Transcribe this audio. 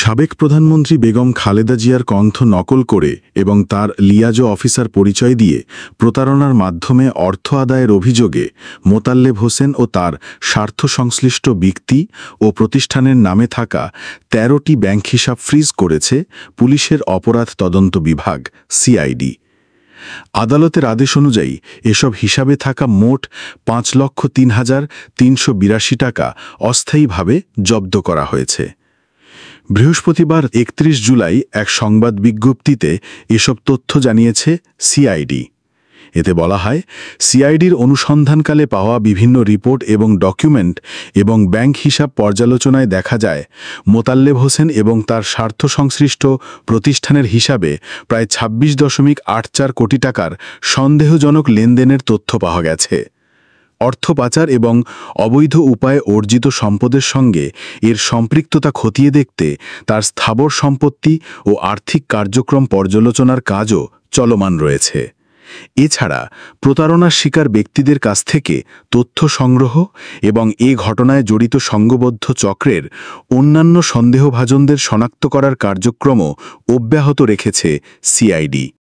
সাবেক প্রধানমন্ত্রী বেগম খালেদা জিয়ার কণ্ঠ নকল করে এবং তার লিয়াজো অফিসার পরিচয় দিয়ে প্রতারণার মাধ্যমে অর্থ আদায়ের অভিযোগে মোতাল্লেব হোসেন ও তার স্বার্থ সংশ্লিষ্ট ব্যক্তি ও প্রতিষ্ঠানের নামে থাকা ১৩টি ব্যাংক হিসাব ফ্রিজ করেছে পুলিশের অপরাধ তদন্ত বিভাগ সিআইডি। আদালতের আদেশ অনুযায়ী এসব হিসাবে থাকা মোট ৫,০৩,৩৮২ টাকা অস্থায়ীভাবে জব্দ করা হয়েছে। বৃহস্পতিবার ৩১ জুলাই এক সংবাদ বিজ্ঞপ্তিতে এসব তথ্য জানিয়েছে সিআইডি। এতে বলা হয়, সিআইডির অনুসন্ধানকালে পাওয়া বিভিন্ন রিপোর্ট এবং ডকুমেন্ট এবং ব্যাংক হিসাব পর্যালোচনায় দেখা যায় মোতাল্লেব হোসেন এবং তার স্বার্থ সংশ্লিষ্ট প্রতিষ্ঠানের হিসাবে প্রায় ২৬.৮৪ কোটি টাকার সন্দেহজনক লেনদেনের তথ্য পাওয়া গেছে। অর্থ পাচার এবং অবৈধ উপায়ে অর্জিত সম্পদের সঙ্গে এর সম্পৃক্ততা খতিয়ে দেখতে তার স্থাবর সম্পত্তি ও আর্থিক কার্যক্রম পর্যালোচনার কাজও চলমান রয়েছে। এছাড়া প্রতারণার শিকার ব্যক্তিদের কাছ থেকে তথ্য সংগ্রহ এবং এ ঘটনায় জড়িত সংঘবদ্ধ চক্রের অন্যান্য সন্দেহভাজনদের শনাক্ত করার কার্যক্রমও অব্যাহত রেখেছে সিআইডি।